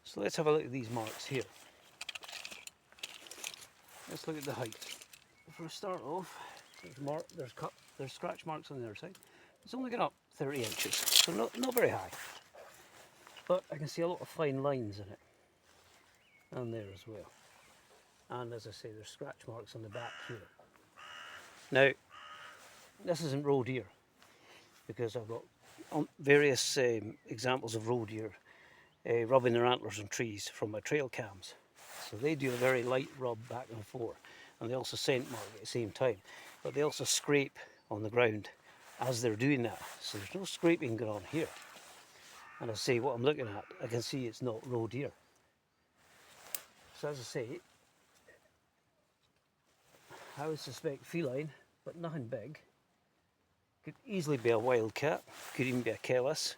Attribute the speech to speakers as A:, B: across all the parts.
A: So let's have a look at these marks here. Let's look at the height. If we start off, there's scratch marks on the other side. It's only got up 30 inches, so not very high. But I can see a lot of fine lines in it. And there as well. And as I say, there's scratch marks on the back here. Now, this isn't roe deer, because I've got various examples of roe deer rubbing their antlers on trees from my trail cams. So they do a very light rub back and forth, and they also scent mark at the same time. But they also scrape on the ground as they're doing that. So there's no scraping going on here. And I say what I'm looking at, I can see it's not roe deer. So as I say, I would suspect feline, but nothing big. Could easily be a wildcat, could even be a Kellis.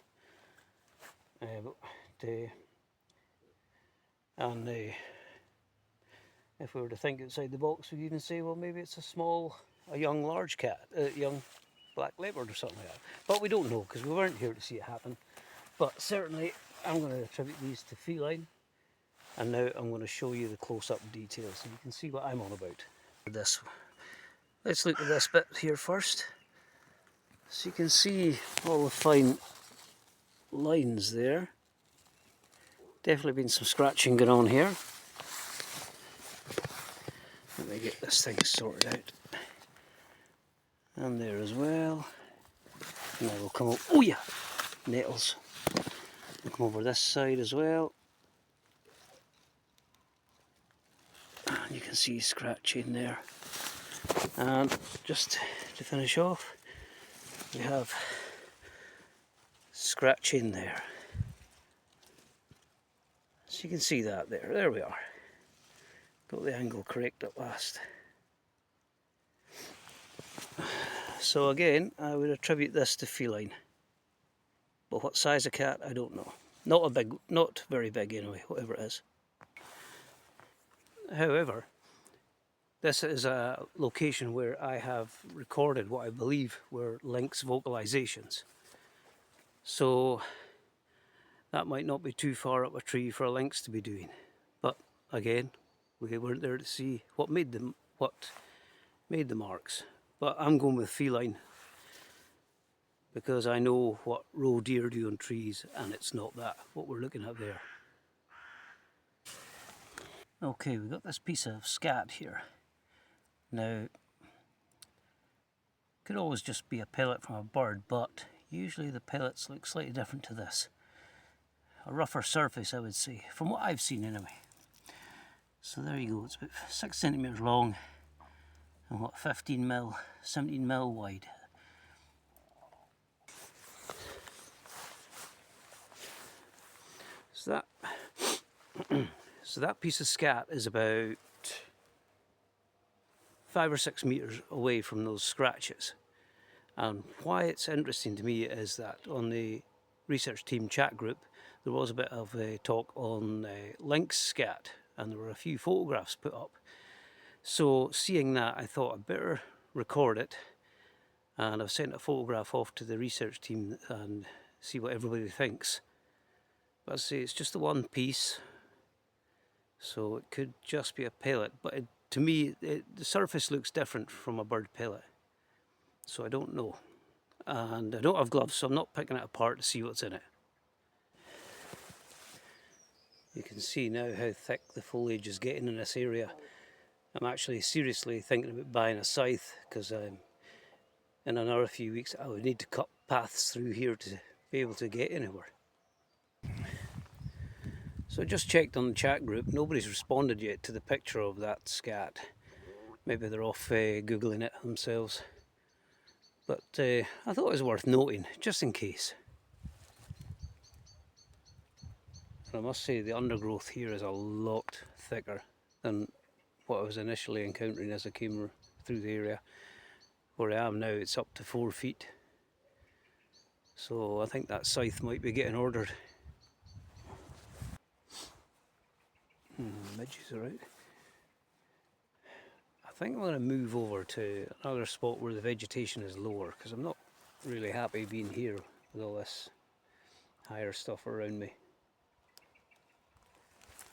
A: If we were to think outside the box, we'd even say, well, maybe it's a young large cat, young black leopard or something like that. But we don't know, because we weren't here to see it happen. But certainly, I'm going to attribute these to feline. And now I'm going to show you the close-up details so you can see what I'm on about. Let's look at this bit here first. So you can see all the fine lines there. Definitely been some scratching going on here. Let me get this thing sorted out. And there as well. And I will come up, oh yeah, nettles. We'll come over this side as well. And you can see scratching there. And just to finish off, we have scratching there. So you can see that there. There we are. Got the angle correct at last. So again, I would attribute this to feline. But what size of cat, I don't know. Not very big anyway, whatever it is. However, this is a location where I have recorded what I believe were Lynx vocalisations. So that might not be too far up a tree for a lynx to be doing. But again, we weren't there to see what made the marks. But I'm going with feline, because I know what roe deer do on trees, and it's not that, what we're looking at there. Okay, we've got this piece of scat here. Now, could always just be a pellet from a bird, but usually the pellets look slightly different to this. A rougher surface, I would say, from what I've seen anyway. So there you go, it's about 6 centimetres long and what, 15 mil, 17 mil wide. So that piece of scat is about 5 or 6 metres away from those scratches. And why it's interesting to me is that on the research team chat group there was a bit of a talk on Lynx scat, and there were a few photographs put up. So seeing that, I thought I'd better record it, and I've sent a photograph off to the research team and see what everybody thinks. But I say it's just the one piece, so it could just be a pellet, but to me the surface looks different from a bird pellet, so I don't know. And I don't have gloves, so I'm not picking it apart to see what's in it. You can see now how thick the foliage is getting in this area. I'm actually seriously thinking about buying a scythe, because in another few weeks I would need to cut paths through here to be able to get anywhere. So I just checked on the chat group, nobody's responded yet to the picture of that scat. Maybe they're off googling it themselves. But I thought it was worth noting, just in case. And I must say the undergrowth here is a lot thicker than what I was initially encountering as I came through the area. Where I am now, it's up to 4 feet. So I think that scythe might be getting ordered. Midges are out. I think I'm going to move over to another spot where the vegetation is lower, because I'm not really happy being here with all this higher stuff around me.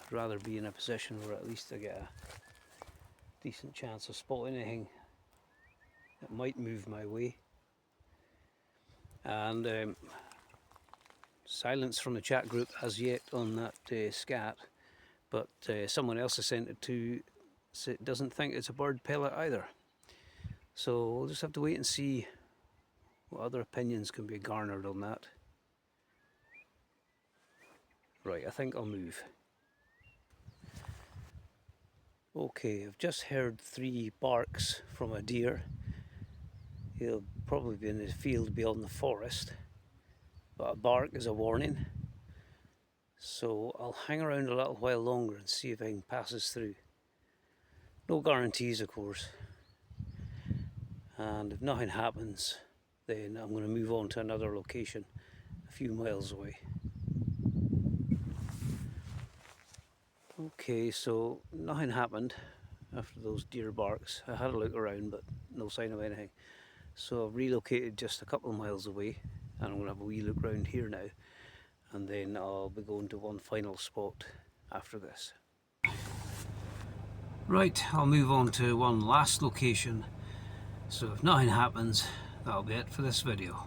A: I'd rather be in a position where at least I get a decent chance of spotting anything that might move my way. And silence from the chat group as yet on that scat, but someone else I sent it to doesn't think it's a bird pellet either. So we'll just have to wait and see what other opinions can be garnered on that. Right, I think I'll move. Okay, I've just heard 3 barks from a deer. He'll probably be in the field beyond the forest, but a bark is a warning. So I'll hang around a little while longer and see if anything passes through. No guarantees, of course. And if nothing happens, then I'm going to move on to another location a few miles away. Okay, so nothing happened after those deer barks. I had a look around, but no sign of anything. So I've relocated just a couple of miles away, and I'm going to have a wee look round here now, and then I'll be going to one final spot after this. Right, I'll move on to one last location. So if nothing happens, that'll be it for this video.